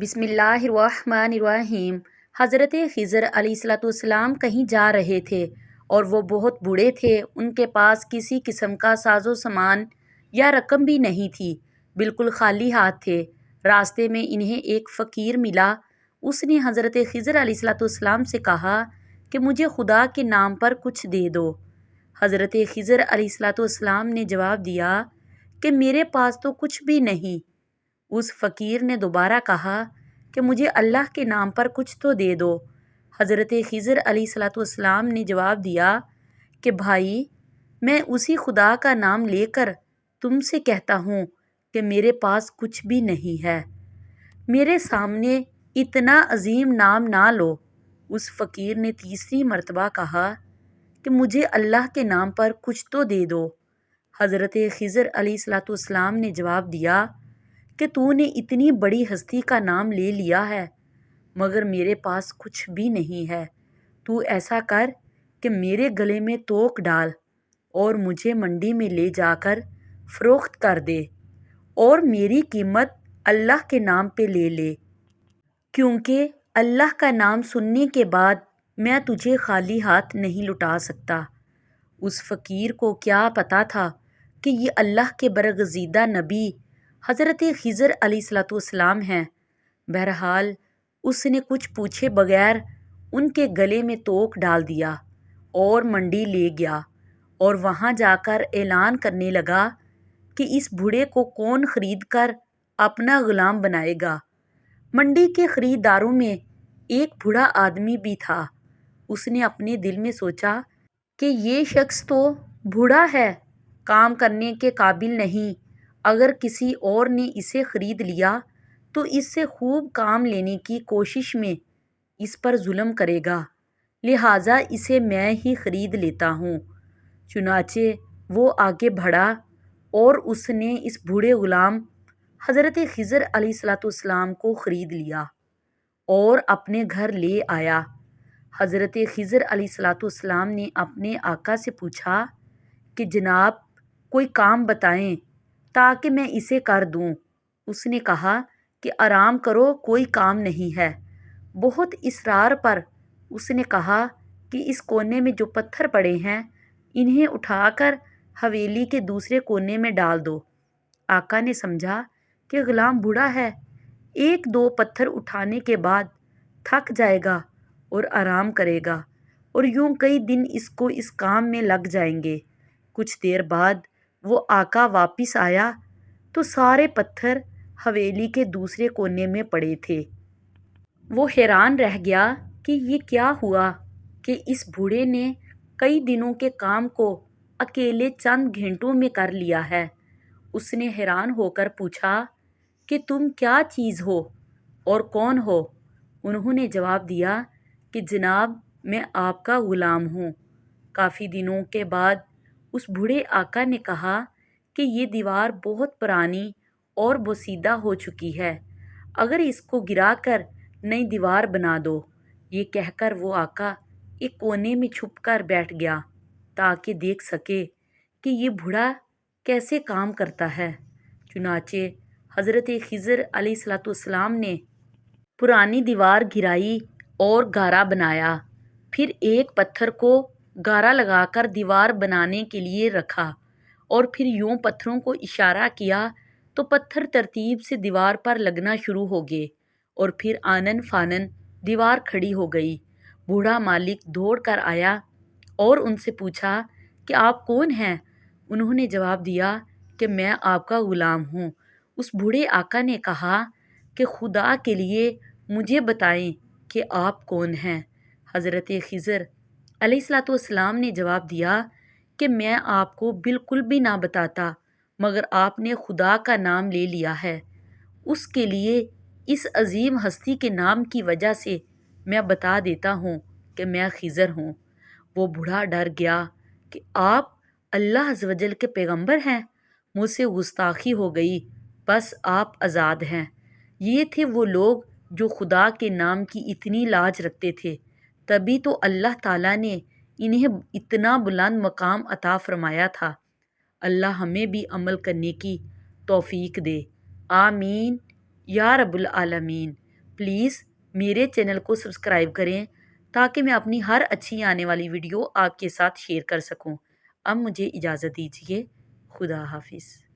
بسم اللہ الرحمن الرحیم۔ حضرت خضر علیہ السلام کہیں جا رہے تھے اور وہ بہت بوڑھے تھے۔ ان کے پاس کسی قسم کا ساز و سامان یا رقم بھی نہیں تھی، بالکل خالی ہاتھ تھے۔ راستے میں انہیں ایک فقیر ملا۔ اس نے حضرت خضر علیہ السلام سے کہا کہ مجھے خدا کے نام پر کچھ دے دو۔ حضرت خضر علیہ السلام نے جواب دیا کہ میرے پاس تو کچھ بھی نہیں۔ اس فقیر نے دوبارہ کہا کہ مجھے اللہ کے نام پر کچھ تو دے دو۔ حضرت خضر علیہ السلام نے جواب دیا کہ بھائی، میں اسی خدا کا نام لے کر تم سے کہتا ہوں کہ میرے پاس کچھ بھی نہیں ہے، میرے سامنے اتنا عظیم نام نہ لو۔ اس فقیر نے تیسری مرتبہ کہا کہ مجھے اللہ کے نام پر کچھ تو دے دو۔ حضرت خضر علیہ السلام نے جواب دیا کہ تو نے اتنی بڑی ہستی کا نام لے لیا ہے، مگر میرے پاس کچھ بھی نہیں ہے۔ تو ایسا کر کہ میرے گلے میں توق ڈال اور مجھے منڈی میں لے جا کر فروخت کر دے، اور میری قیمت اللہ کے نام پہ لے لے، کیونکہ اللہ کا نام سننے کے بعد میں تجھے خالی ہاتھ نہیں لوٹا سکتا۔ اس فقیر کو کیا پتہ تھا کہ یہ اللہ کے برگزیدہ نبی حضرت خضر علیہ السلام ہیں۔ بہرحال اس نے کچھ پوچھے بغیر ان کے گلے میں توق ڈال دیا اور منڈی لے گیا، اور وہاں جا کر اعلان کرنے لگا کہ اس بوڑھے کو کون خرید کر اپنا غلام بنائے گا۔ منڈی کے خریداروں میں ایک بوڑھا آدمی بھی تھا۔ اس نے اپنے دل میں سوچا کہ یہ شخص تو بوڑھا ہے، کام کرنے کے قابل نہیں، اگر کسی اور نے اسے خرید لیا تو اس سے خوب کام لینے کی کوشش میں اس پر ظلم کرے گا، لہٰذا اسے میں ہی خرید لیتا ہوں۔ چنانچہ وہ آگے بڑھا اور اس نے اس بوڑھے غلام حضرت خضر علیہ السلام کو خرید لیا اور اپنے گھر لے آیا۔ حضرت خضر علیہ السلام نے اپنے آقا سے پوچھا کہ جناب کوئی کام بتائیں تاکہ میں اسے کر دوں۔ اس نے کہا کہ آرام کرو، کوئی کام نہیں ہے۔ بہت اصرار پر اس نے کہا کہ اس کونے میں جو پتھر پڑے ہیں انہیں اٹھا کر حویلی کے دوسرے کونے میں ڈال دو۔ آقا نے سمجھا کہ غلام بوڑھا ہے، ایک دو پتھر اٹھانے کے بعد تھک جائے گا اور آرام کرے گا، اور یوں کئی دن اس کو اس کام میں لگ جائیں گے۔ کچھ دیر بعد وہ آقا واپس آیا تو سارے پتھر حویلی کے دوسرے کونے میں پڑے تھے۔ وہ حیران رہ گیا کہ یہ کیا ہوا کہ اس بوڑھے نے کئی دنوں کے کام کو اکیلے چند گھنٹوں میں کر لیا ہے۔ اس نے حیران ہو کر پوچھا کہ تم کیا چیز ہو اور کون ہو؟ انہوں نے جواب دیا کہ جناب میں آپ کا غلام ہوں۔ کافی دنوں کے بعد اس بوڑھے آقا نے کہا کہ یہ دیوار بہت پرانی اور بوسیدہ ہو چکی ہے، اگر اس کو گرا کر نئی دیوار بنا دو۔ یہ کہہ کر وہ آقا ایک کونے میں چھپ کر بیٹھ گیا تاکہ دیکھ سکے کہ یہ بوڑھا کیسے کام کرتا ہے۔ چنانچہ حضرت خضر علیہ السلام نے پرانی دیوار گرائی اور گارا بنایا، پھر ایک پتھر کو گارا لگا کر دیوار بنانے کے لیے رکھا، اور پھر یوں پتھروں کو اشارہ کیا تو پتھر ترتیب سے دیوار پر لگنا شروع ہو گئے، اور پھر آنن فانن دیوار کھڑی ہو گئی۔ بوڑھا مالک دوڑ کر آیا اور ان سے پوچھا کہ آپ کون ہیں؟ انہوں نے جواب دیا کہ میں آپ کا غلام ہوں۔ اس بوڑھے آقا نے کہا کہ خدا کے لیے مجھے بتائیں کہ آپ کون ہیں؟ حضرت خضر علیہ السلام نے جواب دیا کہ میں آپ کو بالکل بھی نہ بتاتا، مگر آپ نے خدا کا نام لے لیا ہے، اس کے لیے اس عظیم ہستی کے نام کی وجہ سے میں بتا دیتا ہوں کہ میں خضر ہوں۔ وہ بوڑھا ڈر گیا کہ آپ اللہ عز و جل کے پیغمبر ہیں، مجھ سے گستاخی ہو گئی، بس آپ آزاد ہیں۔ یہ تھے وہ لوگ جو خدا کے نام کی اتنی لاج رکھتے تھے، تبھی تو اللہ تعالیٰ نے انہیں اتنا بلند مقام عطا فرمایا تھا۔ اللہ ہمیں بھی عمل کرنے کی توفیق دے، آمین یا رب العالمین۔ پلیز میرے چینل کو سبسکرائب کریں تاکہ میں اپنی ہر اچھی آنے والی ویڈیو آپ کے ساتھ شیئر کر سکوں۔ اب مجھے اجازت دیجیے، خدا حافظ۔